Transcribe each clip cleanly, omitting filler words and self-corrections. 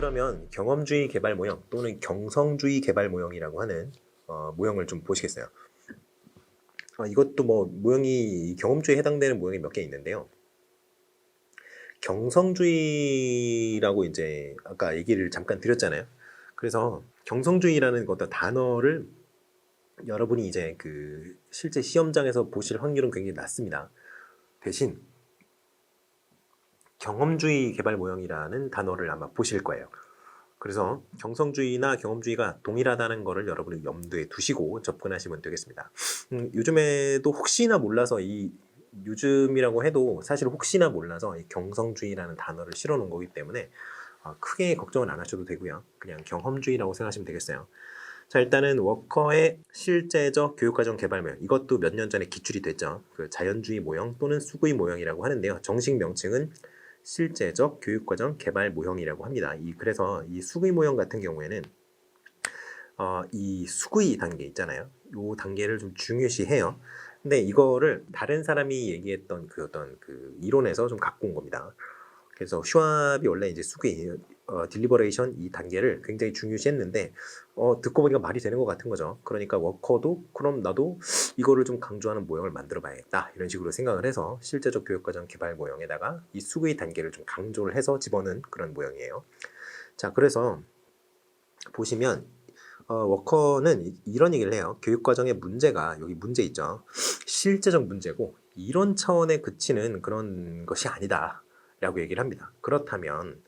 그러면 경험주의 개발 모형 또는 경성주의 개발 모형이라고 하는 모형을 좀 보시겠어요? 이것도 뭐 모형이 경험주의에 해당되는 모형이 몇 개 있는데요. 경성주의라고 이제 아까 얘기를 잠깐 드렸잖아요. 그래서 경성주의라는 어떤 단어를 여러분이 이제 그 실제 시험장에서 보실 확률은 굉장히 낮습니다. 대신 경험주의 개발 모형이라는 단어를 아마 보실 거예요. 그래서 경성주의나 경험주의가 동일하다는 것을 여러분이 염두에 두시고 접근하시면 되겠습니다. 요즘에도 혹시나 몰라서 요즘이라고 해도 사실 혹시나 몰라서 이 경성주의라는 단어를 실어 놓은 거기 때문에 크게 걱정은 안 하셔도 되고요. 그냥 경험주의라고 생각하시면 되겠어요. 자, 일단은 워커의 실제적 교육과정 개발 모형, 이것도 몇 년 전에 기출이 됐죠. 그 자연주의 모형 또는 수구의 모형이라고 하는데요. 정식 명칭은 실제적 교육과정 개발 모형이라고 합니다. 그래서 이 수구의 모형 같은 경우에는 이 수구의 단계 있잖아요. 이 단계를 좀 중요시해요. 근데 이거를 다른 사람이 얘기했던 그 어떤 그 이론에서 좀 갖고 온 겁니다. 그래서 슈왑이 원래 이제 수구의 딜리버레이션 이 단계를 굉장히 중요시했는데 듣고 보니까 말이 되는 것 같은 거죠. 그러니까 워커도 그럼 나도 이거를 좀 강조하는 모형을 만들어 봐야겠다 이런 식으로 생각을 해서 실제적 교육과정 개발 모형에다가 이 수구의 단계를 좀 강조를 해서 집어넣은 그런 모형이에요. 자, 그래서 보시면 워커는 이런 얘기를 해요. 교육과정의 문제가 여기 문제 있죠. 실제적 문제고 이런 차원에 그치는 그런 것이 아니다 라고 얘기를 합니다. 그렇다면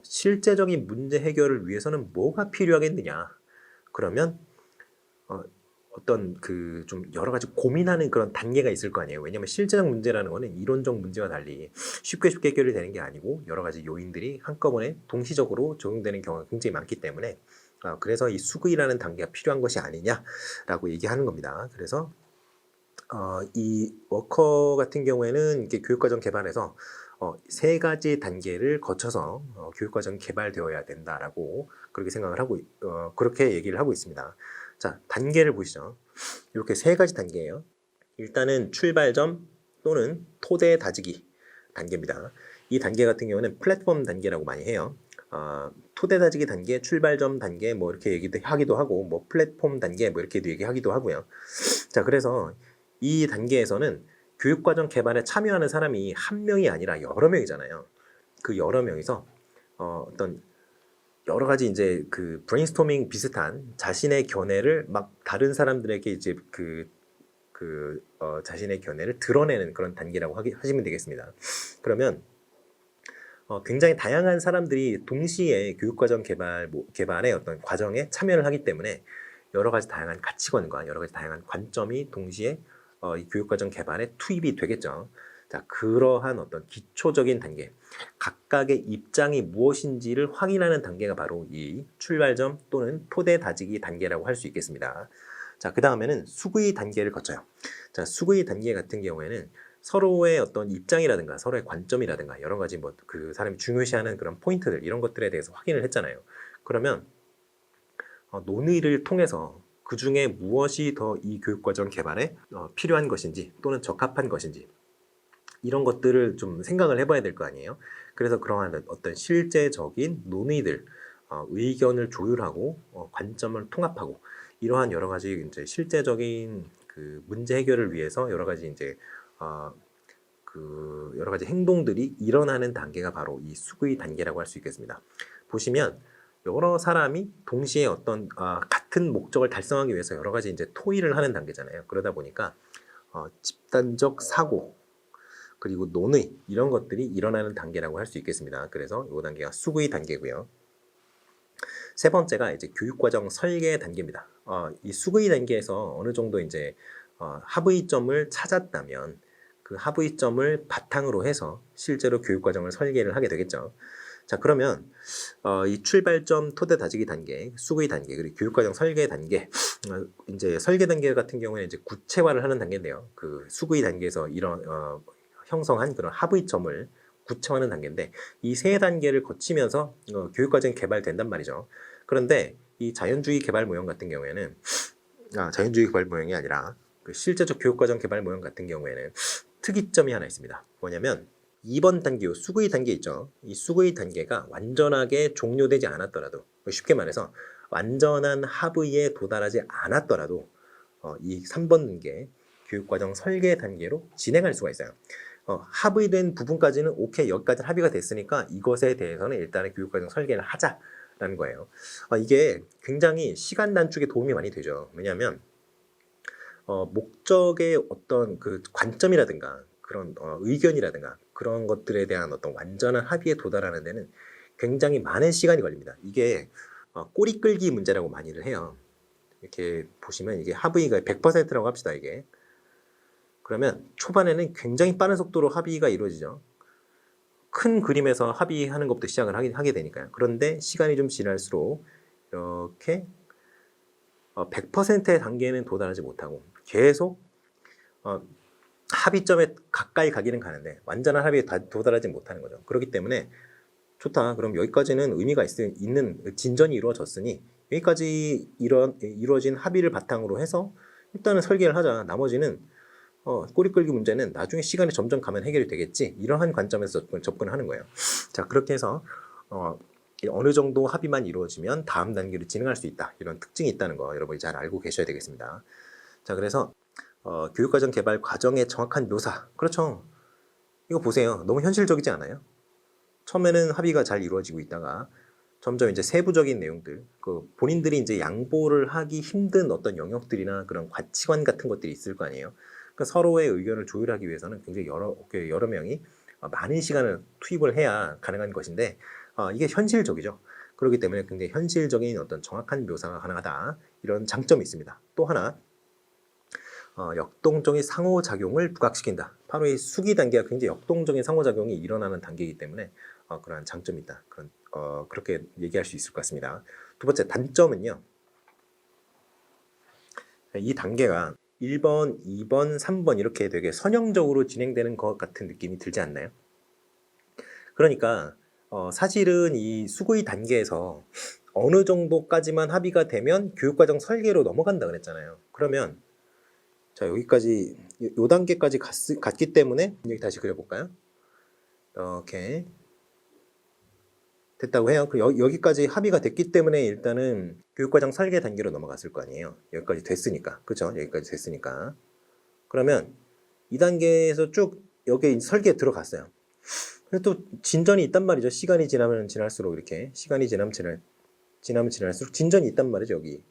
실제적인 문제 해결을 위해서는 뭐가 필요하겠느냐? 그러면 어떤 그 좀 여러 가지 고민하는 그런 단계가 있을 거 아니에요. 왜냐하면 실제적 문제라는 거는 이론적 문제와 달리 쉽게 해결이 되는 게 아니고 여러 가지 요인들이 한꺼번에 동시적으로 적용되는 경우가 굉장히 많기 때문에 그래서 이 수급이라는 단계가 필요한 것이 아니냐라고 얘기하는 겁니다. 그래서 이 워커 같은 경우에는 이렇게 교육과정 개발에서 세 가지 단계를 거쳐서 교육과정이 개발되어야 된다라고 그렇게 생각을 하고 그렇게 얘기를 하고 있습니다. 자, 단계를 보시죠. 이렇게 세 가지 단계예요. 일단은 출발점 또는 토대 다지기 단계입니다. 이 단계 같은 경우는 플랫폼 단계라고 많이 해요. 토대 다지기 단계, 출발점 단계 뭐 이렇게 하기도 하고 뭐 플랫폼 단계 뭐 이렇게도 얘기하기도 하고요. 자, 그래서 이 단계에서는 교육과정 개발에 참여하는 사람이 한 명이 아니라 여러 명이잖아요. 그 여러 명이서 어떤 여러 가지 이제 그 브레인스토밍 비슷한 자신의 견해를 막 다른 사람들에게 이제 자신의 견해를 드러내는 그런 단계라고 하시면 되겠습니다. 그러면 굉장히 다양한 사람들이 동시에 교육과정 개발의 어떤 과정에 참여를 하기 때문에 여러 가지 다양한 가치관과 여러 가지 다양한 관점이 동시에 이 교육과정 개발에 투입이 되겠죠. 자, 그러한 어떤 기초적인 단계, 각각의 입장이 무엇인지를 확인하는 단계가 바로 이 출발점 또는 토대 다지기 단계라고 할 수 있겠습니다. 자, 그 다음에는 수구의 단계를 거쳐요. 자, 수구의 단계 같은 경우에는 서로의 어떤 입장이라든가 서로의 관점이라든가 여러 가지 뭐 그 사람이 중요시하는 그런 포인트들 이런 것들에 대해서 확인을 했잖아요. 그러면 논의를 통해서 그 중에 무엇이 더 이 교육과정 개발에 필요한 것인지 또는 적합한 것인지 이런 것들을 좀 생각을 해봐야 될 거 아니에요. 그래서 그러한 어떤 실제적인 논의들, 의견을 조율하고 관점을 통합하고 이러한 여러 가지 이제 실제적인 그 문제 해결을 위해서 여러 가지 이제 그 여러 가지 행동들이 일어나는 단계가 바로 이 수구의 단계라고 할 수 있겠습니다. 보시면 여러 사람이 동시에 어떤 같은 목적을 달성하기 위해서 여러 가지 이제 토의를 하는 단계잖아요. 그러다 보니까 집단적 사고 그리고 논의 이런 것들이 일어나는 단계라고 할 수 있겠습니다. 그래서 이 단계가 수구의 단계고요. 세 번째가 이제 교육과정 설계 단계입니다. 이 수구의 단계에서 어느 정도 이제 합의점을 찾았다면 그 합의점을 바탕으로 해서 실제로 교육과정을 설계를 하게 되겠죠. 자, 그러면 이 출발점 토대 다지기 단계, 수구의 단계, 그리고 교육과정 설계 단계, 이제 설계 단계 같은 경우에 이제 구체화를 하는 단계인데요. 그 수구의 단계에서 이런 형성한 그런 합의점을 구체화하는 단계인데 이 세 단계를 거치면서 교육과정이 개발된단 말이죠. 그런데 이 자연주의 개발 모형 같은 경우에는 자연주의 개발 모형이 아니라 그 실제적 교육과정 개발 모형 같은 경우에는 특이점이 하나 있습니다. 뭐냐면 2번 단계, 수구의 단계 있죠. 이 수구의 단계가 완전하게 종료되지 않았더라도, 쉽게 말해서 완전한 합의에 도달하지 않았더라도 이 3번 단계 교육과정 설계 단계로 진행할 수가 있어요. 합의된 부분까지는 오케이, 여기까지 합의가 됐으니까 이것에 대해서는 일단은 교육과정 설계를 하자라는 거예요. 이게 굉장히 시간 단축에 도움이 많이 되죠. 왜냐하면 목적의 어떤 그 관점이라든가 그런 의견이라든가 그런 것들에 대한 어떤 완전한 합의에 도달하는 데는 굉장히 많은 시간이 걸립니다. 이게 꼬리 끌기 문제라고 많이들 해요. 이렇게 보시면 이게 합의가 100%라고 합시다. 이게 그러면 초반에는 굉장히 빠른 속도로 합의가 이루어지죠. 큰 그림에서 합의하는 것부터 시작을 하게 되니까요. 그런데 시간이 좀 지날수록 이렇게 100%의 단계는 도달하지 못하고 계속 합의점에 가까이 가기는 가는데 완전한 합의에 도달하지 못하는 거죠. 그렇기 때문에 좋다. 그럼 여기까지는 의미가 있는 진전이 이루어졌으니 여기까지 이루어진 합의를 바탕으로 해서 일단은 설계를 하자. 나머지는 꼬리 끌기 문제는 나중에 시간이 점점 가면 해결이 되겠지. 이러한 관점에서 접근하는 거예요. 자, 그렇게 해서 어느 정도 합의만 이루어지면 다음 단계로 진행할 수 있다. 이런 특징이 있다는 거 여러분이 잘 알고 계셔야 되겠습니다. 자, 그래서 교육과정 개발 과정의 정확한 묘사. 그렇죠. 이거 보세요. 너무 현실적이지 않아요? 처음에는 합의가 잘 이루어지고 있다가 점점 이제 세부적인 내용들, 본인들이 이제 양보를 하기 힘든 어떤 영역들이나 그런 가치관 같은 것들이 있을 거 아니에요. 그러니까 서로의 의견을 조율하기 위해서는 굉장히 여러 명이 많은 시간을 투입을 해야 가능한 것인데 이게 현실적이죠. 그렇기 때문에 굉장히 현실적인 어떤 정확한 묘사가 가능하다. 이런 장점이 있습니다. 또 하나, 역동적인 상호작용을 부각시킨다. 바로 이 수기 단계가 굉장히 역동적인 상호작용이 일어나는 단계이기 때문에 그러한 장점이 있다. 그렇게 얘기할 수 있을 것 같습니다. 두 번째 단점은요. 이 단계가 1번, 2번, 3번 이렇게 되게 선형적으로 진행되는 것 같은 느낌이 들지 않나요? 그러니까 사실은 이 수구의 단계에서 어느 정도까지만 합의가 되면 교육과정 설계로 넘어간다 그랬잖아요. 그러면 자, 여기까지 요 단계까지 갔기 때문에 여기 다시 그려볼까요? 이렇게 됐다고 해요. 여기까지 합의가 됐기 때문에 일단은 교육과정 설계 단계로 넘어갔을 거 아니에요. 여기까지 됐으니까. 그렇죠? 여기까지 됐으니까. 그러면 이 단계에서 쭉 여기 설계에 들어갔어요. 근데 또 진전이 있단 말이죠. 시간이 지나면 지날수록 이렇게 시간이 지나면 지날수록 진전이 있단 말이죠. 여기.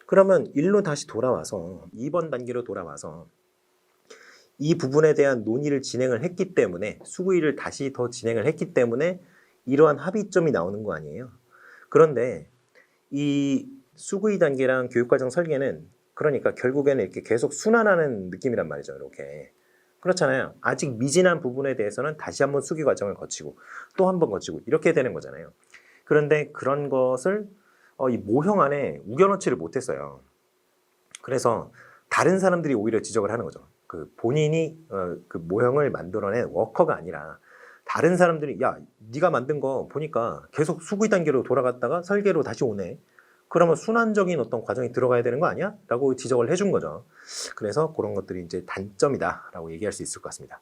그러면 1로 다시 돌아와서 2번 단계로 돌아와서 이 부분에 대한 논의를 진행을 했기 때문에 수구의를 다시 더 진행을 했기 때문에 이러한 합의점이 나오는 거 아니에요. 그런데 이 수구의 단계랑 교육과정 설계는 그러니까 결국에는 이렇게 계속 순환하는 느낌이란 말이죠. 이렇게. 그렇잖아요. 아직 미진한 부분에 대해서는 다시 한번 수기 과정을 거치고 또 한 번 거치고 이렇게 되는 거잖아요. 그런데 그런 것을 이 모형 안에 우겨넣지를 못했어요. 그래서 다른 사람들이 오히려 지적을 하는 거죠. 본인이 그 모형을 만들어낸 워커가 아니라 다른 사람들이 야, 네가 만든 거 보니까 계속 수기 단계로 돌아갔다가 설계로 다시 오네. 그러면 순환적인 어떤 과정이 들어가야 되는 거 아니야? 라고 지적을 해준 거죠. 그래서 그런 것들이 이제 단점이다 라고 얘기할 수 있을 것 같습니다.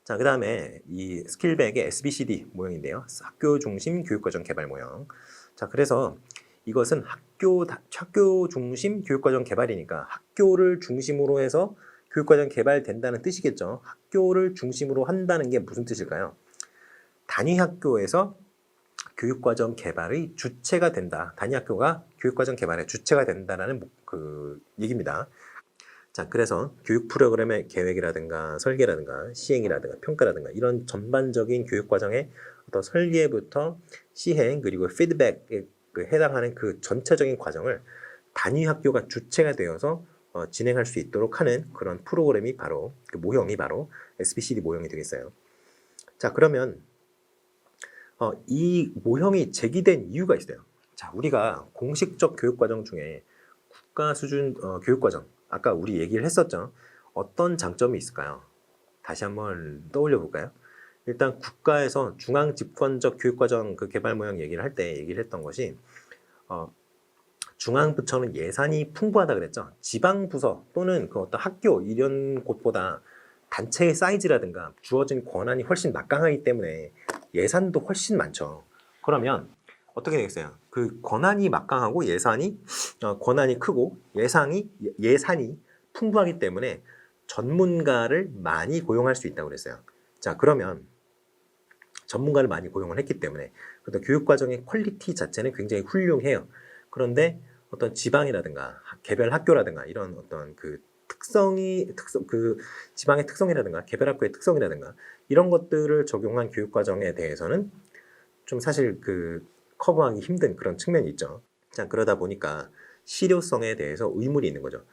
자, 그 다음에 이 스킬백의 SBCD 모형인데요. 학교 중심 교육과정 개발 모형. 자, 그래서 이것은 학교 중심 교육과정 개발이니까 학교를 중심으로 해서 교육과정 개발된다는 뜻이겠죠. 학교를 중심으로 한다는 게 무슨 뜻일까요? 단위 학교에서 교육과정 개발의 주체가 된다. 단위 학교가 교육과정 개발의 주체가 된다는 그 얘기입니다. 자, 그래서 교육 프로그램의 계획이라든가 설계라든가 시행이라든가 평가라든가 이런 전반적인 교육과정의 어떤 설계부터 시행 그리고 피드백에 해당하는 그 전체적인 과정을 단위 학교가 주체가 되어서 진행할 수 있도록 하는 그런 프로그램이 바로 그 모형이 바로 SBCD 모형이 되겠어요. 자, 그러면 이 모형이 제기된 이유가 있어요. 자, 우리가 공식적 교육과정 중에 국가 수준 교육과정 아까 우리 얘기를 했었죠. 어떤 장점이 있을까요? 다시 한번 떠올려 볼까요? 일단 국가에서 중앙 집권적 교육과정 그 개발 모형 얘기를 할 때 얘기를 했던 것이 중앙부처는 예산이 풍부하다 그랬죠. 지방부서 또는 그 어떤 학교 이런 곳보다 단체의 사이즈라든가 주어진 권한이 훨씬 막강하기 때문에 예산도 훨씬 많죠. 그러면 어떻게 되겠어요? 그 권한이 막강하고 권한이 크고 예산이 풍부하기 때문에 전문가를 많이 고용할 수 있다고 그랬어요. 자, 그러면 전문가를 많이 고용을 했기 때문에 교육과정의 퀄리티 자체는 굉장히 훌륭해요. 그런데 어떤 지방이라든가 개별 학교라든가 이런 어떤 그 지방의 특성이라든가 개별 학교의 특성이라든가 이런 것들을 적용한 교육과정에 대해서는 좀 사실 커버하기 힘든 그런 측면이 있죠. 자, 그러다 보니까 실효성에 대해서 의문이 있는 거죠.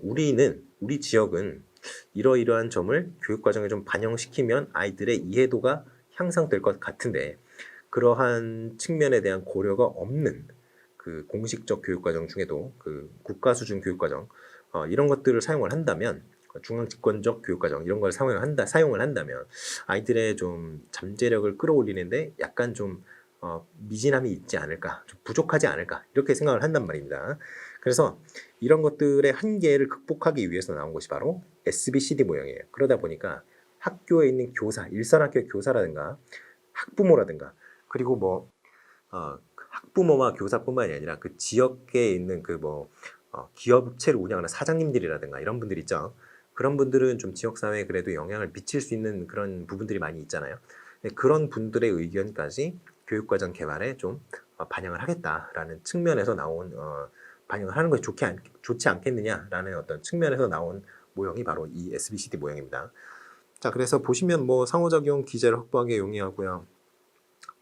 우리 지역은 이러이러한 점을 교육과정에 좀 반영시키면 아이들의 이해도가 향상될 것 같은데 그러한 측면에 대한 고려가 없는 그 공식적 교육과정 중에도 그 국가 수준 교육과정 이런 것들을 사용을 한다면 중앙 집권적 교육과정 이런 걸 사용을 한다면 아이들의 좀 잠재력을 끌어올리는데 약간 좀 미진함이 있지 않을까, 좀 부족하지 않을까 이렇게 생각을 한단 말입니다. 그래서 이런 것들의 한계를 극복하기 위해서 나온 것이 바로 SBCD 모형이에요. 그러다 보니까 학교에 있는 교사, 일선 학교 교사라든가 학부모라든가 그리고 학부모와 교사뿐만이 아니라 그 지역에 있는 기업체를 운영하는 사장님들이라든가 이런 분들 있죠. 그런 분들은 좀 지역사회에 그래도 영향을 미칠 수 있는 그런 부분들이 많이 있잖아요. 그런 분들의 의견까지 교육과정 개발에 좀 반영을 하겠다라는 측면에서 나온 반영을 하는 것이 좋지 않겠느냐라는 어떤 측면에서 나온 모형이 바로 이 SBCD 모형입니다. 자, 그래서 보시면 상호작용 기제를 확보하기 용이하고요.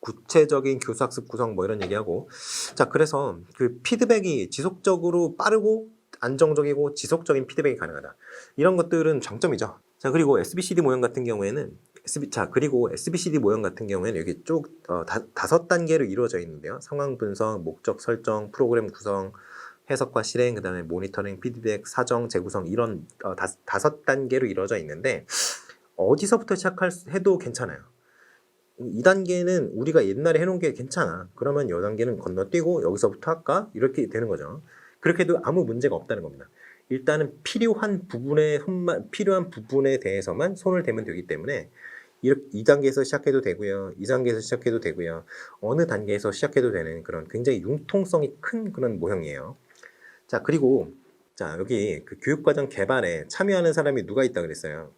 구체적인 교수학습 구성 이런 얘기하고 자, 그래서 그 피드백이 지속적으로 빠르고 안정적이고 지속적인 피드백이 가능하다. 이런 것들은 장점이죠. 자, 그리고 SBCD 모형 같은 경우에는 여기 쭉 5단계로 이루어져 있는데요. 상황 분석, 목적 설정, 프로그램 구성, 해석과 실행, 그 다음에 모니터링, 피드백, 사정, 재구성 이런 5단계로 이루어져 있는데 어디서부터 시작해도 괜찮아요. 2단계는 우리가 옛날에 해놓은 게 괜찮아. 그러면 이 단계는 건너뛰고 여기서부터 할까? 이렇게 되는 거죠. 그렇게 해도 아무 문제가 없다는 겁니다. 일단은 필요한 부분에 대해서만 손을 대면 되기 때문에 2단계에서 시작해도 되고요. 2단계에서 시작해도 되고요. 어느 단계에서 시작해도 되는 그런 굉장히 융통성이 큰 그런 모형이에요. 자, 그리고 여기 그 교육과정 개발에 참여하는 사람이 누가 있다 그랬어요.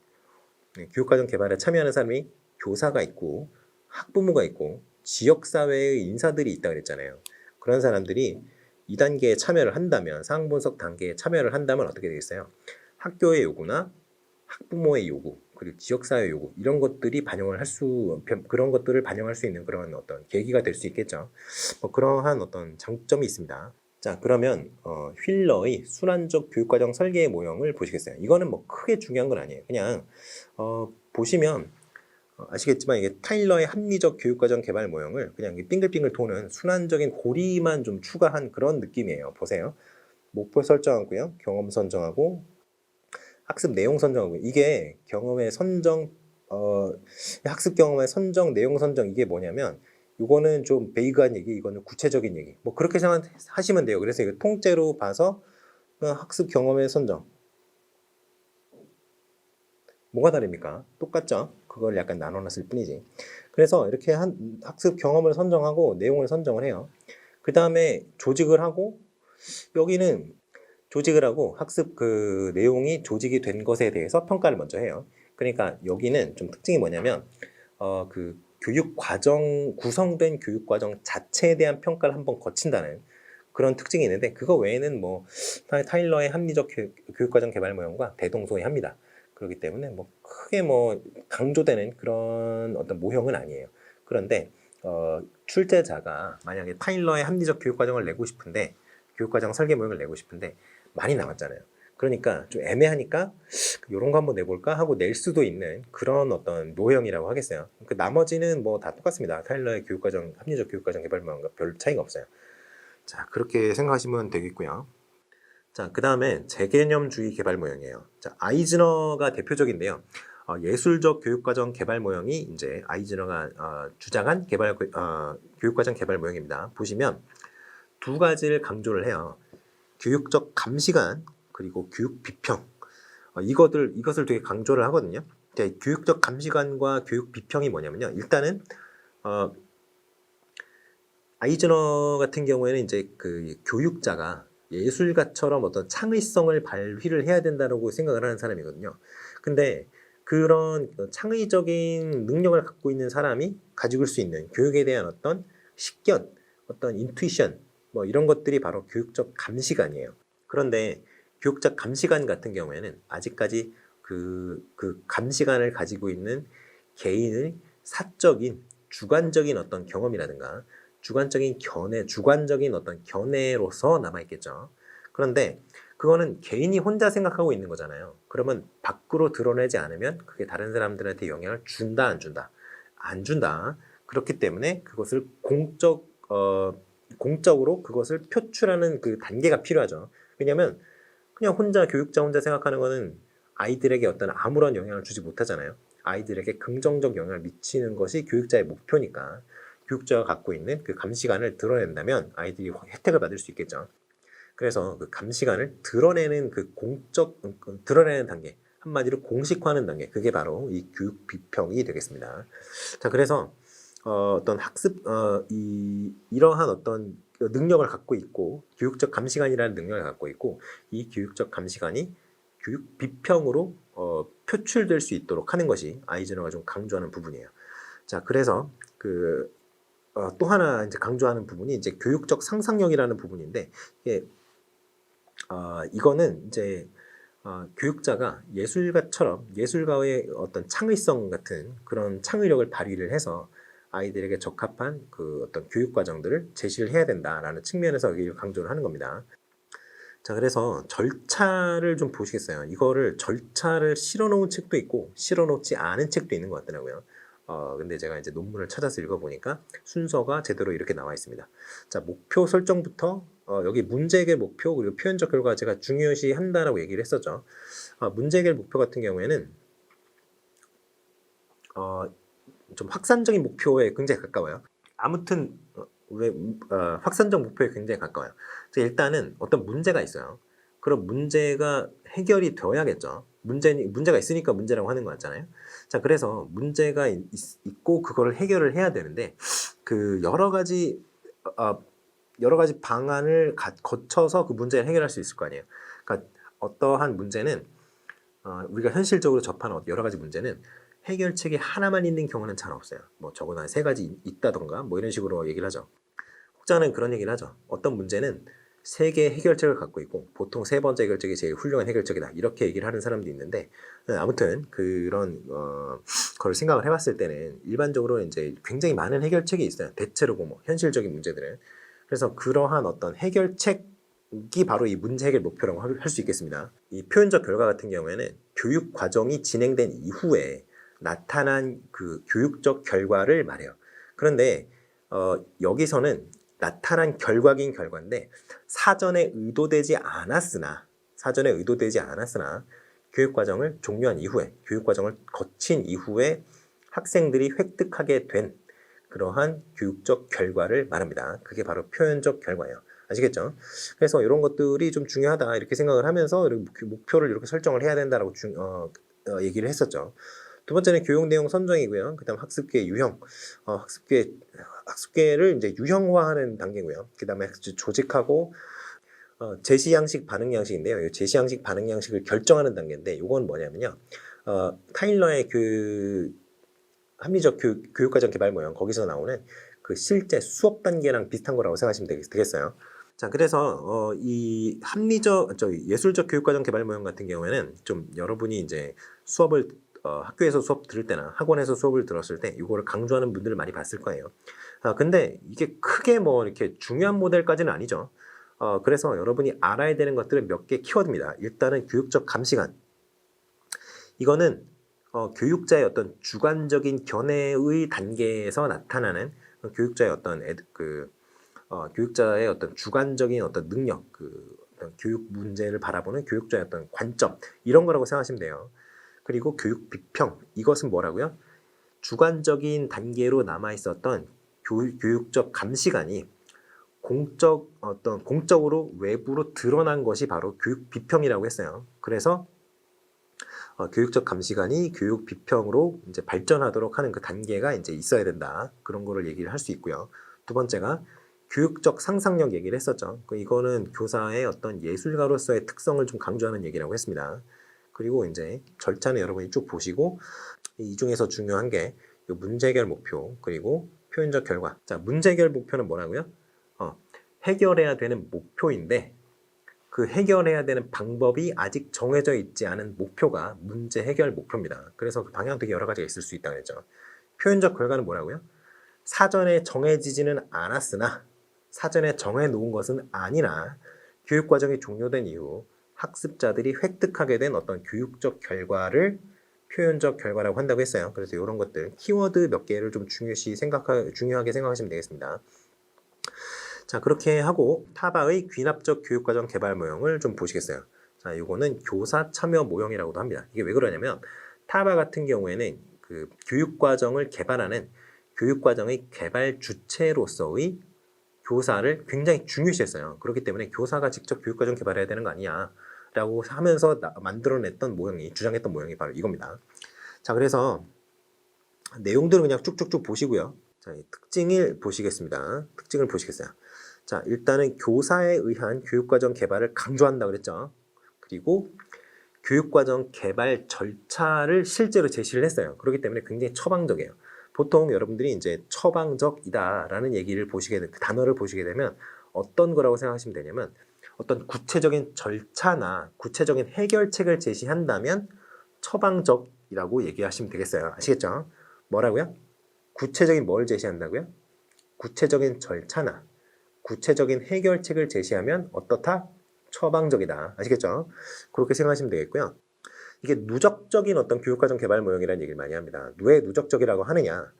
교육과정 개발에 참여하는 사람이 교사가 있고 학부모가 있고 지역사회의 인사들이 있다 그랬잖아요. 그런 사람들이 2단계에 참여를 한다면 상분석 단계에 참여를 한다면 어떻게 되겠어요? 학교의 요구나 학부모의 요구 그리고 지역사회 요구 이런 것들이 그런 것들을 반영할 수 있는 그런 어떤 계기가 될 수 있겠죠. 그러한 어떤 장점이 있습니다. 자, 그러면 휠러의 순환적 교육과정 설계의 모형을 보시겠어요? 이거는 크게 중요한 건 아니에요. 그냥 보시면 아시겠지만 이게 타일러의 합리적 교육과정 개발 모형을 그냥 빙글빙글 도는 순환적인 고리만 좀 추가한 그런 느낌이에요. 보세요. 목표 설정하고요. 경험 선정하고 학습 내용 선정하고 이게 학습 경험의 선정, 내용 선정 이게 뭐냐면 이거는 좀 베이그한 얘기, 이거는 구체적인 얘기. 그렇게 생각하시면 돼요. 그래서 이거 통째로 봐서 학습 경험의 선정. 뭐가 다릅니까? 똑같죠? 그걸 약간 나눠놨을 뿐이지. 그래서 이렇게 학습 경험을 선정하고 내용을 선정을 해요. 그 다음에 조직을 하고 여기는 조직을 하고 학습 내용이 조직이 된 것에 대해서 평가를 먼저 해요. 그러니까 여기는 좀 특징이 뭐냐면 구성된 교육과정 자체에 대한 평가를 한번 거친다는 그런 특징이 있는데 그거 외에는 타일러의 합리적 교육과정 개발 모형과 대동소이합니다. 그렇기 때문에 크게 강조되는 그런 어떤 모형은 아니에요. 그런데 출제자가 만약에 타일러의 합리적 교육과정을 내고 싶은데 교육과정 설계 모형을 내고 싶은데 많이 남았잖아요. 그러니까 좀 애매하니까 이런 거 한번 내볼까 하고 낼 수도 있는 그런 어떤 모형이라고 하겠어요. 나머지는 다 똑같습니다. 타일러의 합리적 교육과정 개발 모형과 별 차이가 없어요. 자, 그렇게 생각하시면 되겠고요. 자, 그 다음에 재개념주의 개발 모형이에요. 자, 아이즈너가 대표적인데요. 예술적 교육과정 개발 모형이 이제 아이즈너가 주장한 교육과정 개발 모형입니다. 보시면 두 가지를 강조를 해요. 교육적 감시관 그리고 교육 비평. 이것을 되게 강조를 하거든요. 교육적 감시관과 교육 비평이 뭐냐면요. 일단은 아이즈너 같은 경우에는 이제 그 교육자가 예술가처럼 어떤 창의성을 발휘를 해야 된다고 생각을 하는 사람이거든요. 근데 그런 창의적인 능력을 갖고 있는 사람이 가지고 수 있는 교육에 대한 어떤 식견, 어떤 인투이션, 뭐 이런 것들이 바로 교육적 감시관이에요. 그런데 교육적 감시관 같은 경우에는 아직까지 그 감시관을 가지고 있는 개인의 사적인, 주관적인 어떤 경험이라든가 주관적인 어떤 견해로서 남아있겠죠. 그런데 그거는 개인이 혼자 생각하고 있는 거잖아요. 그러면 밖으로 드러내지 않으면 그게 다른 사람들한테 영향을 준다, 안 준다? 안 준다. 그렇기 때문에 그것을 공적으로 그것을 표출하는 그 단계가 필요하죠. 왜냐하면 그냥 교육자 혼자 생각하는 거는 아이들에게 어떤 아무런 영향을 주지 못하잖아요. 아이들에게 긍정적 영향을 미치는 것이 교육자의 목표니까 교육자가 갖고 있는 그 감시관을 드러낸다면 아이들이 혜택을 받을 수 있겠죠. 그래서 그 감시관을 드러내는 드러내는 단계, 한마디로 공식화하는 단계, 그게 바로 이 교육 비평이 되겠습니다. 자, 그래서 어떤 이러한 어떤 능력을 갖고 있고, 교육적 감시관이라는 능력을 갖고 있고, 이 교육적 감시관이 교육 비평으로 표출될 수 있도록 하는 것이 아이즈너가 좀 강조하는 부분이에요. 자, 그래서 또 하나 이제 강조하는 부분이 이제 교육적 상상력이라는 부분인데, 이거는 이제 교육자가 예술가의 어떤 창의성 같은 그런 창의력을 발휘를 해서 아이들에게 적합한 그 어떤 교육 과정들을 제시를 해야 된다라는 측면에서 여기 강조를 하는 겁니다. 자, 그래서 절차를 좀 보시겠어요. 이거를 절차를 실어놓은 책도 있고 실어놓지 않은 책도 있는 것 같더라고요. 근데 제가 이제 논문을 찾아서 읽어보니까 순서가 제대로 이렇게 나와 있습니다. 자, 목표 설정부터 여기 문제 해결 목표 그리고 표현적 결과 제가 중요시 한다라고 얘기를 했었죠. 문제 해결 목표 같은 경우에는 좀 확산적인 목표에 굉장히 가까워요. 아무튼 확산적 목표에 굉장히 가까워요. 일단은 어떤 문제가 있어요. 그럼 문제가 해결이 되어야겠죠. 문제가 있으니까 문제라고 하는 거 같잖아요. 자, 그래서 문제가 있고 그거를 해결을 해야 되는데 그 여러 가지 방안을 거쳐서 그 문제를 해결할 수 있을 거 아니에요. 그러니까 어떠한 문제는 우리가 현실적으로 접하는 여러 가지 문제는 해결책이 하나만 있는 경우는 잘 없어요. 뭐 적어도 한 3가지 있다던가 뭐 이런 식으로 얘기를 하죠. 혹자는 그런 얘기를 하죠. 어떤 문제는 3개의 해결책을 갖고 있고 보통 3번째 해결책이 제일 훌륭한 해결책이다 이렇게 얘기를 하는 사람도 있는데, 아무튼 그런 걸 생각을 해봤을 때는 일반적으로 이제 굉장히 많은 해결책이 있어요. 대체로 뭐 현실적인 문제들은. 그래서 그러한 어떤 해결책이 바로 이 문제 해결 목표라고 할 수 있겠습니다. 이 표현적 결과 같은 경우에는 교육 과정이 진행된 이후에 나타난 그 교육적 결과를 말해요. 그런데 여기서는 나타난 결과긴 결과인데 사전에 의도되지 않았으나 교육과정을 종료한 이후에 교육과정을 거친 이후에 학생들이 획득하게 된 그러한 교육적 결과를 말합니다. 그게 바로 표현적 결과예요. 아시겠죠? 그래서 이런 것들이 좀 중요하다 이렇게 생각을 하면서 목표를 이렇게 설정을 해야 된다라고 얘기를 했었죠. 두 번째는 교육 내용 선정이고요. 그다음 학습계 유형, 학습계를 이제 유형화하는 단계고요. 그다음에 조직하고 제시 양식, 반응 양식인데요. 이 제시 양식, 반응 양식을 결정하는 단계인데, 이건 뭐냐면요. 타일러의 그 합리적 교육과정 개발 모형 거기서 나오는 그 실제 수업 단계랑 비슷한 거라고 생각하시면 되겠어요. 자, 그래서 이 예술적 교육과정 개발 모형 같은 경우에는 좀 여러분이 이제 수업을 학교에서 수업 들을 때나 학원에서 수업을 들었을 때 이거를 강조하는 분들을 많이 봤을 거예요. 근데 이게 크게 뭐 이렇게 중요한 모델까지는 아니죠. 그래서 여러분이 알아야 되는 것들은 몇 개 키워드입니다. 일단은 교육적 감시관. 이거는 교육자의 어떤 주관적인 견해의 단계에서 나타나는 교육자의 어떤 주관적인 어떤 능력, 어떤 교육 문제를 바라보는 교육자의 어떤 관점, 이런 거라고 생각하시면 돼요. 그리고 교육 비평, 이것은 뭐라고요? 주관적인 단계로 남아 있었던 교육적 감시관이 공적으로 외부로 드러난 것이 바로 교육 비평이라고 했어요. 그래서 교육적 감시관이 교육 비평으로 이제 발전하도록 하는 그 단계가 이제 있어야 된다. 그런 거를 얘기를 할 수 있고요. 두 번째가 교육적 상상력 얘기를 했었죠. 이거는 교사의 어떤 예술가로서의 특성을 좀 강조하는 얘기라고 했습니다. 그리고 이제 절차는 여러분이 쭉 보시고 이 중에서 중요한 게 문제 해결 목표 그리고 표현적 결과. 자, 문제 해결 목표는 뭐라고요? 해결해야 되는 목표인데 그 해결해야 되는 방법이 아직 정해져 있지 않은 목표가 문제 해결 목표입니다. 그래서 그 방향 되게 여러 가지가 있을 수 있다고 했죠. 표현적 결과는 뭐라고요? 사전에 정해지지는 않았으나 사전에 정해놓은 것은 아니나 교육과정이 종료된 이후 학습자들이 획득하게 된 어떤 교육적 결과를 표현적 결과라고 한다고 했어요. 그래서 이런 것들 키워드 몇 개를 좀 중요하게 생각하시면 되겠습니다. 자, 그렇게 하고 타바의 귀납적 교육과정 개발 모형을 좀 보시겠어요. 자, 이거는 교사 참여 모형이라고도 합니다. 이게 왜 그러냐면 타바 같은 경우에는 그 교육과정을 개발하는 교육과정의 개발 주체로서의 교사를 굉장히 중요시했어요. 그렇기 때문에 교사가 직접 교육과정 개발해야 되는 거 아니야 라고 하면서 만들어냈던 모형이, 주장했던 모형이 바로 이겁니다. 자, 그래서 내용들은 그냥 쭉쭉쭉 보시고요. 자, 특징을 보시겠습니다. 특징을 보시겠어요. 자, 일단은 교사에 의한 교육과정 개발을 강조한다 그랬죠. 그리고 교육과정 개발 절차를 실제로 제시를 했어요. 그렇기 때문에 굉장히 처방적이에요. 보통 여러분들이 이제 처방적이다라는 얘기를 그 단어를 보시게 되면 어떤 거라고 생각하시면 되냐면 어떤 구체적인 절차나 구체적인 해결책을 제시한다면 처방적이라고 얘기하시면 되겠어요. 아시겠죠? 뭐라고요? 구체적인 뭘 제시한다고요? 구체적인 절차나 구체적인 해결책을 제시하면 어떻다? 처방적이다. 아시겠죠? 그렇게 생각하시면 되겠고요. 이게 누적적인 어떤 교육과정 개발 모형이라는 얘기를 많이 합니다. 왜 누적적이라고 하느냐?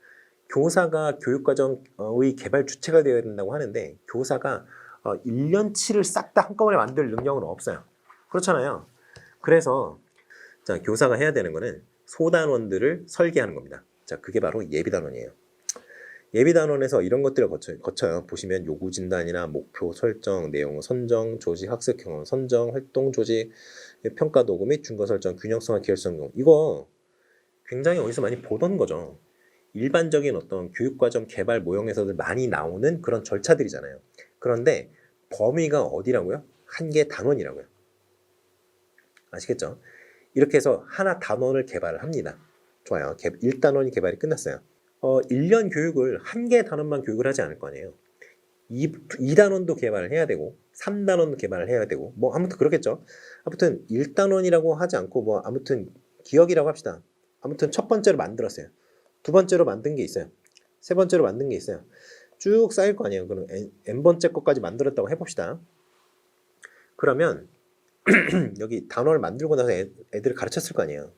교사가 교육과정의 개발 주체가 되어야 된다고 하는데 교사가 1년치를 싹 다 한꺼번에 만들 능력은 없어요. 그렇잖아요. 그래서 자, 교사가 해야 되는 거는 소단원들을 설계하는 겁니다. 자, 그게 바로 예비단원이에요. 예비단원에서 이런 것들을 거쳐요. 보시면 요구 진단이나 목표 설정, 내용 선정, 조직 학습 경험 선정, 활동 조직, 평가 도구 및 준거 설정, 균형성과 기혈성 이거 굉장히 어디서 많이 보던 거죠. 일반적인 어떤 교육과정 개발 모형에서도 많이 나오는 그런 절차들이잖아요. 그런데 범위가 어디라고요? 한 개 단원이라고요. 아시겠죠? 이렇게 해서 하나 단원을 개발을 합니다. 좋아요. 1단원이 개발이 끝났어요. 1년 교육을 한 개 단원만 교육을 하지 않을 거 아니에요. 2단원도 개발을 해야 되고 3단원도 개발을 해야 되고 뭐 아무튼 그렇겠죠. 아무튼 1단원이라고 하지 않고 뭐 아무튼 기억이라고 합시다. 아무튼 첫 번째로 만들었어요. 두 번째로 만든 게 있어요. 세 번째로 만든 게 있어요. 쭉 쌓일 거 아니에요. 그럼 n번째 것까지 만들었다고 해봅시다. 그러면 여기 단원을 만들고 나서 애들을 가르쳤을 거 아니에요.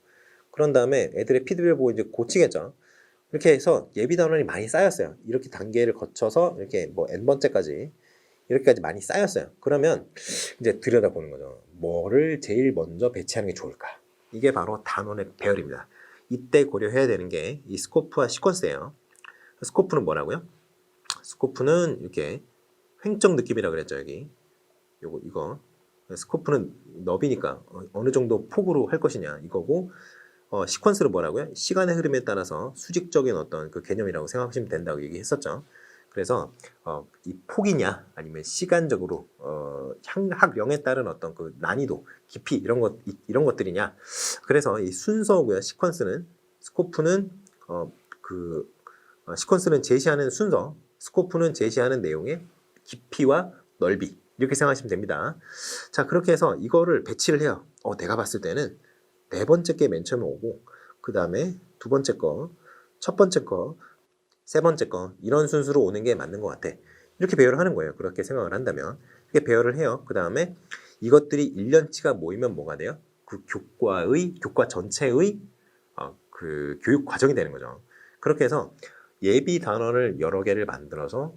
그런 다음에 애들의 피드백을 보고 이제 고치겠죠. 이렇게 해서 예비 단원이 많이 쌓였어요. 이렇게 단계를 거쳐서 이렇게 뭐 n번째까지 이렇게까지 많이 쌓였어요. 그러면 이제 들여다보는 거죠. 뭐를 제일 먼저 배치하는 게 좋을까? 이게 바로 단원의 배열입니다. 이때 고려해야 되는 게 이 스코프와 시퀀스예요. 스코프는 뭐라고요? 스코프는 이렇게 횡적 느낌이라 그랬죠. 여기 이거 스코프는 너비니까 어느 정도 폭으로 할 것이냐 이거고 시퀀스는 뭐라고요? 시간의 흐름에 따라서 수직적인 어떤 그 개념이라고 생각하시면 된다고 얘기했었죠. 그래서 이 폭이냐 아니면 시간적으로 학령에 따른 어떤 그 난이도, 깊이 이런 것들이냐. 그래서 이 순서고요. 스코프는 시퀀스는 제시하는 순서, 스코프는 제시하는 내용의 깊이와 넓이 이렇게 생각하시면 됩니다. 자, 그렇게 해서 이거를 배치를 해요. 내가 봤을 때는 네 번째 게 맨 처음에 오고 그 다음에 두 번째 거, 첫 번째 거, 세 번째 거 이런 순서로 오는 게 맞는 것 같아. 이렇게 배열을 하는 거예요. 그렇게 생각을 한다면 이렇게 배열을 해요. 그 다음에 이것들이 1년치가 모이면 뭐가 돼요? 그 교과 전체의 그 교육 과정이 되는 거죠. 그렇게 해서 예비 단원을 여러 개를 만들어서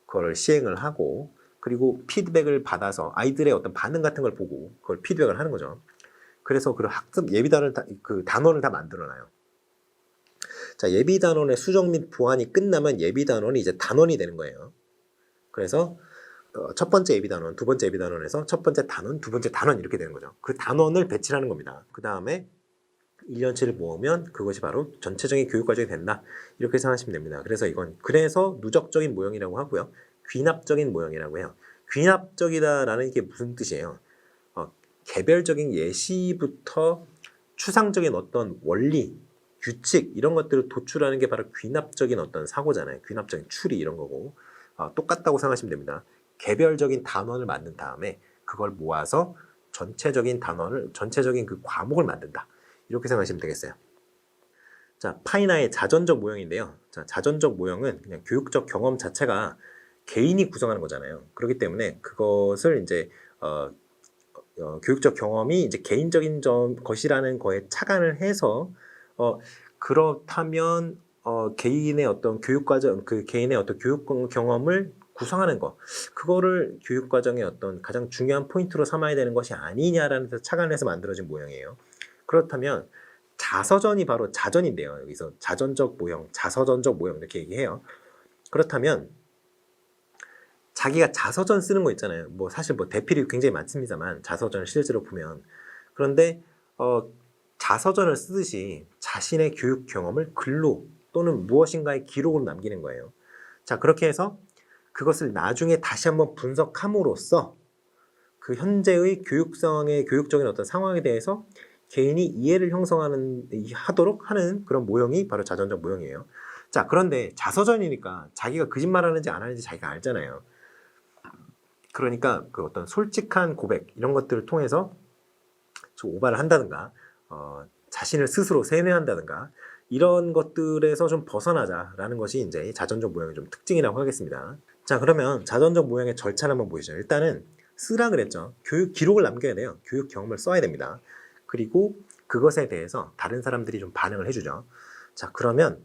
그걸 시행을 하고 그리고 피드백을 받아서 아이들의 어떤 반응 같은 걸 보고 그걸 피드백을 하는 거죠. 그래서 그 학습 예비 단원을 그 단원을 다 만들어놔요. 자, 예비 단원의 수정 및 보완이 끝나면 예비 단원이 이제 단원이 되는 거예요. 그래서 첫 번째 예비 단원, 두 번째 예비 단원에서 첫 번째 단원, 두 번째 단원 이렇게 되는 거죠. 그 단원을 배치하는 겁니다. 그 다음에 1년치를 모으면 그것이 바로 전체적인 교육과정이 된다. 이렇게 생각하시면 됩니다. 그래서 이건 그래서 누적적인 모형이라고 하고요. 귀납적인 모형이라고 해요. 귀납적이다라는 게 무슨 뜻이에요? 개별적인 예시부터 추상적인 어떤 원리, 규칙 이런 것들을 도출하는 게 바로 귀납적인 어떤 사고잖아요. 귀납적인 추리 이런 거고 똑같다고 생각하시면 됩니다. 개별적인 단원을 만든 다음에 그걸 모아서 전체적인 그 과목을 만든다. 이렇게 생각하시면 되겠어요. 자, 파이나의 자전적 모형인데요. 자, 자전적 모형은 그냥 교육적 경험 자체가 개인이 구성하는 거잖아요. 그렇기 때문에 그것을 이제 교육적 경험이 이제 개인적인 것이라는 거에 착안을 해서 그렇다면 개인의 어떤 교육 과정, 그 개인의 어떤 교육 경험을 구성하는 거, 그거를 교육 과정의 어떤 가장 중요한 포인트로 삼아야 되는 것이 아니냐라는 데서 착안을 해서 만들어진 모형이에요. 그렇다면 자서전이 바로 자전인데요. 여기서 자전적 모형, 자서전적 모형 이렇게 얘기해요. 그렇다면 자기가 자서전 쓰는 거 있잖아요. 뭐 사실 뭐 대필이 굉장히 많습니다만 자서전을 실제로 보면 그런데 자서전을 쓰듯이 자신의 교육 경험을 글로 또는 무엇인가의 기록으로 남기는 거예요. 자, 그렇게 해서 그것을 나중에 다시 한번 분석함으로써 그 현재의 교육적인 어떤 상황에 대해서 개인이 이해를 하도록 하는 그런 모형이 바로 자전적 모형이에요. 자, 그런데 자서전이니까 자기가 거짓말하는지 안 하는지 자기가 알잖아요. 그러니까 그 어떤 솔직한 고백 이런 것들을 통해서 좀 오바를 한다든가 자신을 스스로 세뇌한다든가 이런 것들에서 좀 벗어나자라는 것이 이제 자전적 모형의 좀 특징이라고 하겠습니다. 자, 그러면 자전적 모형의 절차를 한번 보시죠. 일단은 쓰라 그랬죠. 교육 기록을 남겨야 돼요. 교육 경험을 써야 됩니다. 그리고 그것에 대해서 다른 사람들이 좀 반응을 해주죠. 자, 그러면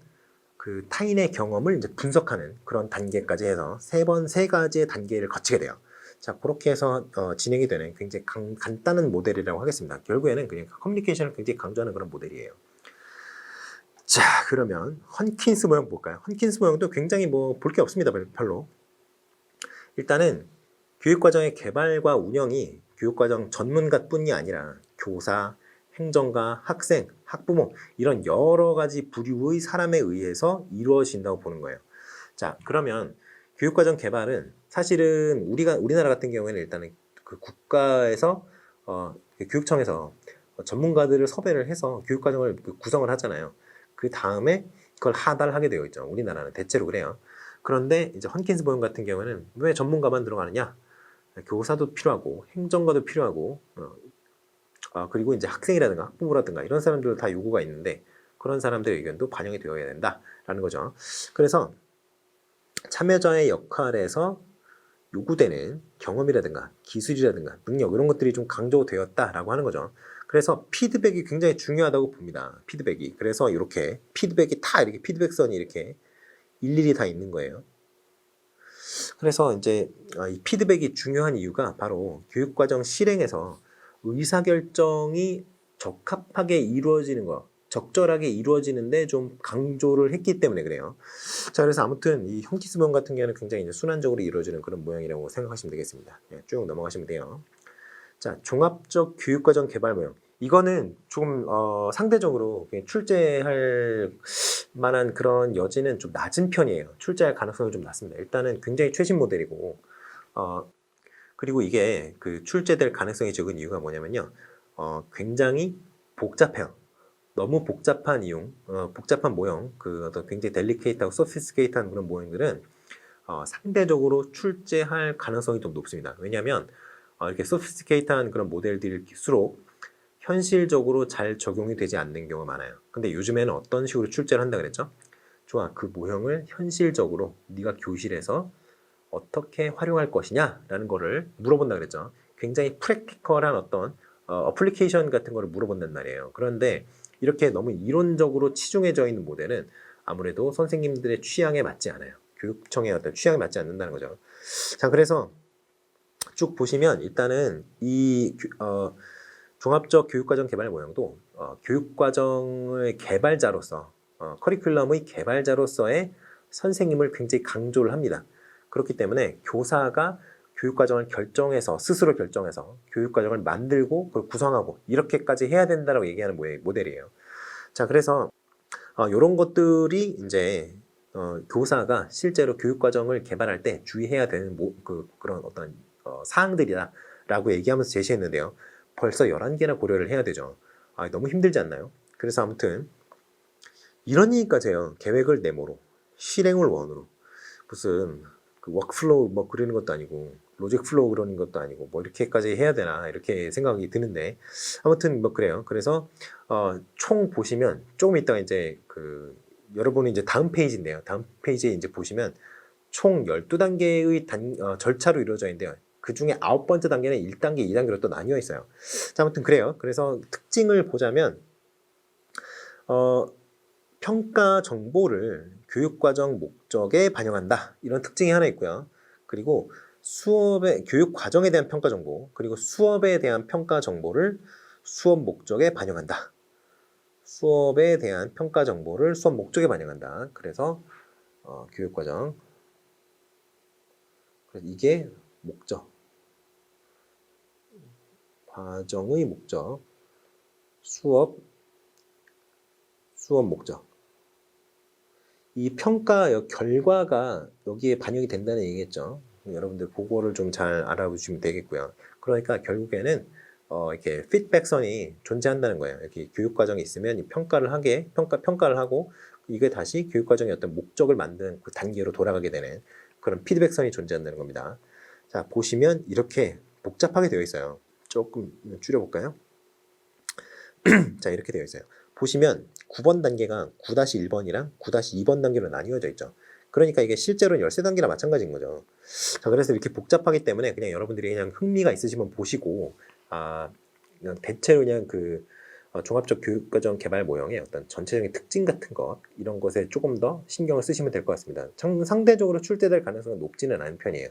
그 타인의 경험을 이제 분석하는 그런 단계까지 해서 세 가지의 단계를 거치게 돼요. 자, 그렇게 해서 진행이 되는 굉장히 간단한 모델이라고 하겠습니다. 결국에는 그냥 커뮤니케이션을 굉장히 강조하는 그런 모델이에요. 자, 그러면 헝킨스 모형 볼까요? 헝킨스 모형도 굉장히 뭐 볼 게 없습니다. 별로. 일단은 교육과정의 개발과 운영이 교육과정 전문가뿐이 아니라 교사, 행정가, 학생, 학부모 이런 여러 가지 부류의 사람에 의해서 이루어진다고 보는 거예요. 자, 그러면 교육과정 개발은 사실은 우리나라 같은 경우에는 일단은 그 국가에서 교육청에서 전문가들을 섭외를 해서 교육과정을 구성을 하잖아요. 그 다음에 그걸 하게 되어 있죠. 우리나라는 대체로 그래요. 그런데 이제 헝킨스 모형 같은 경우에는 왜 전문가만 들어가느냐? 교사도 필요하고 행정가도 필요하고 그리고 이제 학생이라든가 학부모라든가 이런 사람들 다 요구가 있는데 그런 사람들의 의견도 반영이 되어야 된다라는 거죠. 그래서 참여자의 역할에서 요구되는 경험이라든가 기술이라든가 능력 이런 것들이 좀 강조되었다라고 하는 거죠. 그래서 피드백이 굉장히 중요하다고 봅니다. 피드백이. 그래서 이렇게 피드백이 이렇게 피드백선이 이렇게 일일이 다 있는 거예요. 그래서 이제 이 피드백이 중요한 이유가 바로 교육과정 실행에서 의사결정이 적합하게 이루어지는 거, 적절하게 이루어지는데 좀 강조를 했기 때문에 그래요. 자, 그래서 아무튼 이 헝킨스 모형 같은 경우는 굉장히 이제 순환적으로 이루어지는 그런 모형이라고 생각하시면 되겠습니다. 쭉 넘어가시면 돼요. 자, 종합적 교육과정 개발 모형. 이거는 조금 상대적으로 출제할 만한 그런 여지는 좀 낮은 편이에요. 출제할 가능성이 좀 낮습니다. 일단은 굉장히 최신 모델이고 그리고 이게 그 출제될 가능성이 적은 이유가 뭐냐면요. 굉장히 복잡해요. 너무 복잡한 복잡한 모형, 그 어떤 굉장히 델리케이트하고 소피스케이트한 그런 모형들은 상대적으로 출제할 가능성이 좀 높습니다. 왜냐하면 이렇게 소피스케이트한 그런 모델들일수록 현실적으로 잘 적용이 되지 않는 경우가 많아요. 근데 요즘에는 어떤 식으로 출제를 한다 그랬죠? 좋아, 그 모형을 현실적으로 네가 교실에서 어떻게 활용할 것이냐 라는 거를 물어본다 그랬죠. 굉장히 프랙티컬한 어떤 어플리케이션 같은 거를 물어본단 말이에요. 그런데 이렇게 너무 이론적으로 치중해져 있는 모델은 아무래도 선생님들의 취향에 맞지 않아요. 교육청의 어떤 취향에 맞지 않는다는 거죠. 자, 그래서 쭉 보시면 일단은 이 종합적 교육과정 개발 모형도 교육과정의 개발자로서 커리큘럼의 개발자로서의 선생님을 굉장히 강조를 합니다. 그렇기 때문에 교사가 교육과정을 스스로 결정해서 교육과정을 만들고 그걸 구성하고 이렇게까지 해야 된다고 얘기하는 모델이에요. 자, 그래서 이런 것들이 이제 교사가 실제로 교육과정을 개발할 때 주의해야 되는 그런 어떤 사항들이다라고 얘기하면서 제시했는데요. 벌써 11개나 고려를 해야 되죠. 너무 힘들지 않나요? 그래서 아무튼 이런 얘기까지 해요. 계획을 네모로, 실행을 원으로. 무슨 그 워크플로우 뭐 그리는 것도 아니고 로직 플로우 그러는 것도 아니고 뭐 이렇게까지 해야 되나 이렇게 생각이 드는데 아무튼 뭐 그래요. 그래서 총 보시면 조금 이따가 이제 여러분이 이제 다음 페이지인데요. 다음 페이지에 이제 보시면 총 12단계의 절차로 이루어져 있는데요. 그 중에 9번째 단계는 1단계, 2단계로 또 나뉘어 있어요. 자, 아무튼 그래요. 그래서 특징을 보자면 평가 정보를 교육과정 목적에 반영한다. 이런 특징이 하나 있고요. 그리고 교육 과정에 대한 평가 정보, 그리고 수업에 대한 평가 정보를 수업 목적에 반영한다. 수업에 대한 평가 정보를 수업 목적에 반영한다. 그래서 교육 과정. 그래서 이게 목적. 과정의 목적. 수업 목적. 이 평가 결과가 여기에 반영이 된다는 얘기겠죠. 여러분들 그거를 좀 잘 알아보시면 되겠고요. 그러니까 결국에는 이렇게 피드백선이 존재한다는 거예요. 이렇게 교육 과정이 있으면 이 평가를 하고 이게 다시 교육 과정의 어떤 목적을 만드는 그 단계로 돌아가게 되는 그런 피드백선이 존재한다는 겁니다. 자, 보시면 이렇게 복잡하게 되어 있어요. 조금 줄여볼까요? 자, 이렇게 되어 있어요. 보시면 9번 단계가 9-1번이랑 9-2번 단계로 나뉘어져 있죠. 그러니까 이게 실제로는 13단계랑 마찬가지인 거죠. 자, 그래서 이렇게 복잡하기 때문에 그냥 여러분들이 그냥 흥미가 있으시면 보시고 그냥 대체로 그냥 종합적 교육과정 개발 모형의 어떤 전체적인 특징 같은 것 이런 것에 조금 더 신경을 쓰시면 될 것 같습니다. 상대적으로 출제될 가능성은 높지는 않은 편이에요.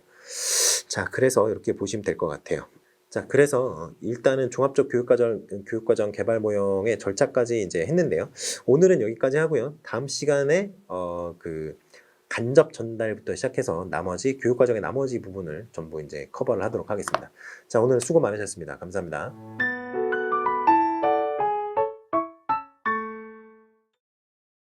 자, 그래서 이렇게 보시면 될 것 같아요. 자, 그래서 일단은 종합적 교육과정 개발 모형의 절차까지 이제 했는데요. 오늘은 여기까지 하고요. 다음 시간에 간접 전달부터 시작해서 나머지 교육과정의 나머지 부분을 전부 이제 커버를 하도록 하겠습니다. 자, 오늘 수고 많으셨습니다. 감사합니다.